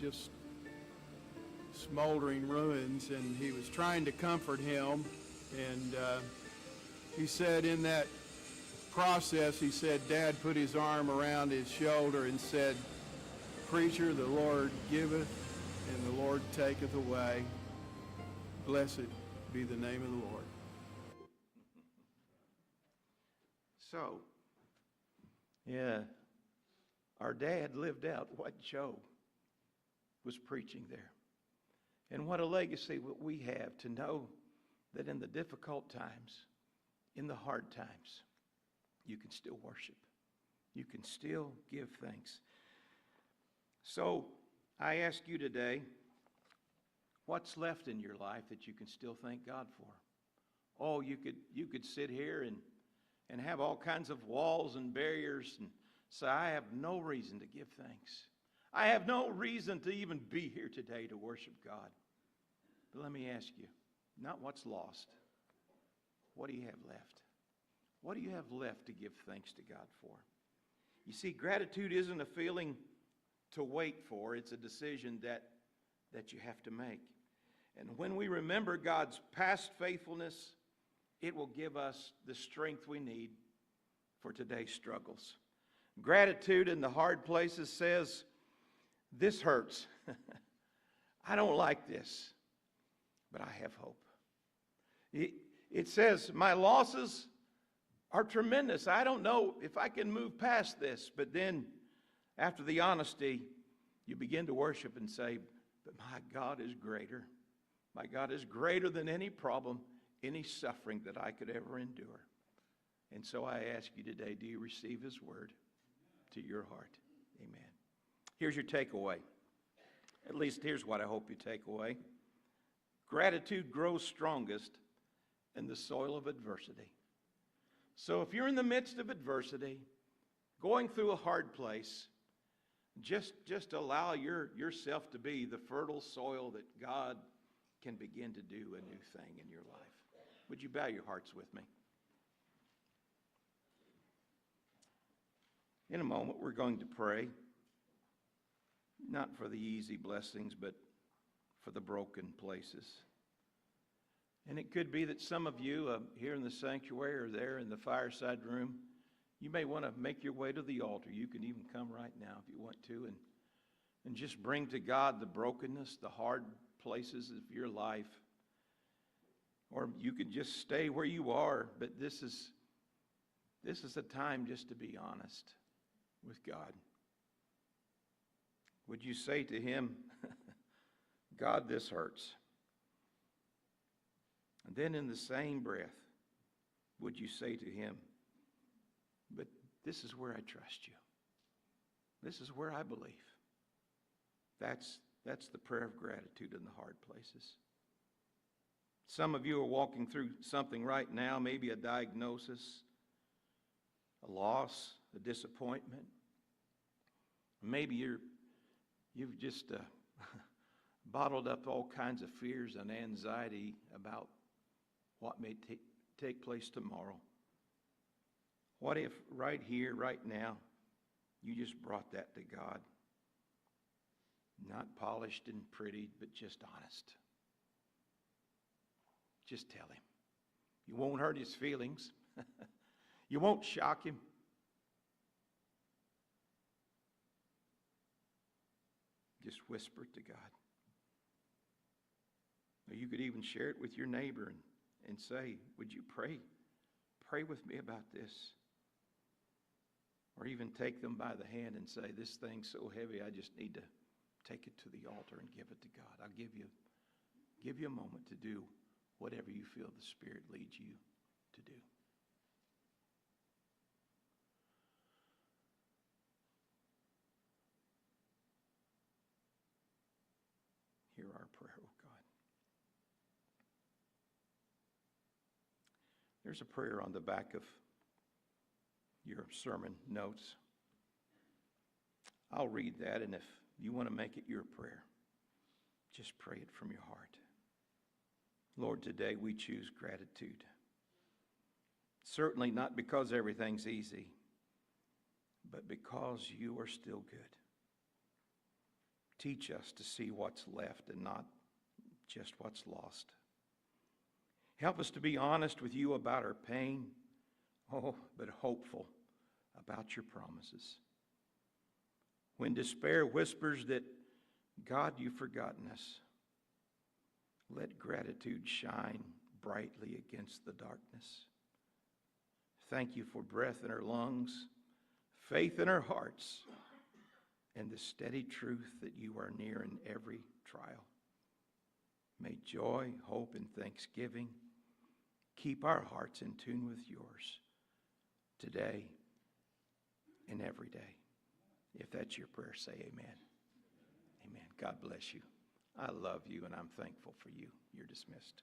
just smoldering ruins, and he was trying to comfort him. And he said in that process, he said, Dad put his arm around his shoulder and said, "Preacher, the Lord giveth and the Lord taketh away. Blessed be the name of the Lord." So, yeah, our dad lived out what Joe was preaching there. And what a legacy we have to know that in the difficult times, in the hard times, you can still worship. You can still give thanks. So, I ask you today, what's left in your life that you can still thank God for? Oh, you could sit here and have all kinds of walls and barriers and say, I have no reason to give thanks. I have no reason to even be here today to worship God. But let me ask you, not what's lost. What do you have left? What do you have left to give thanks to God for? You see, gratitude isn't a feeling to wait for. It's a decision that you have to make. And when we remember God's past faithfulness, it will give us the strength we need for today's struggles. Gratitude in the hard places says, this hurts. I don't like this, but I have hope. It says, my losses are tremendous. I don't know if I can move past this. But then, after the honesty, you begin to worship and say, but my God is greater. My God is greater than any problem, any suffering that I could ever endure. And so I ask you today, do you receive His word to your heart? Amen. Here's your takeaway. At least here's what I hope you take away. Gratitude grows strongest in the soil of adversity. So if you're in the midst of adversity, going through a hard place, just allow yourself to be the fertile soil that God can begin to do a new thing in your life. Would you bow your hearts with me? In a moment, we're going to pray, not for the easy blessings, but for the broken places. And it could be that some of you here in the sanctuary or there in the fireside room, you may want to make your way to the altar. You can even come right now if you want to and just bring to God the brokenness, the hard places of your life. Or you could just stay where you are, but this is a time just to be honest with God. Would you say to Him, God, this hurts? And then in the same breath, would you say to Him, but this is where I trust you. This is where I believe. That's the prayer of gratitude in the hard places. Some of you are walking through something right now, maybe a diagnosis, a loss, a disappointment. Maybe you've just bottled up all kinds of fears and anxiety about what may take place tomorrow. What if right here, right now, you just brought that to God? Not polished and pretty, but just honest. Just tell Him. You won't hurt His feelings. You won't shock Him. Just whisper it to God. Or you could even share it with your neighbor and say, would you pray with me about this? Or even take them by the hand and say, this thing's so heavy, I just need to take it to the altar and give it to God. I'll give you a moment to do whatever you feel the Spirit leads you to do. Hear our prayer, oh God. There's a prayer on the back of your sermon notes. I'll read that, and if you want to make it your prayer, just pray it from your heart. Lord, today we choose gratitude. Certainly not because everything's easy, but because you are still good. Teach us to see what's left and not just what's lost. Help us to be honest with you about our pain, but hopeful about your promises. When despair whispers that, God, you've forgotten us, let gratitude shine brightly against the darkness. Thank you for breath in our lungs, faith in our hearts, and the steady truth that you are near in every trial. May joy, hope, and thanksgiving keep our hearts in tune with yours today and every day. If that's your prayer, say amen. Amen. God bless you. I love you, and I'm thankful for you. You're dismissed.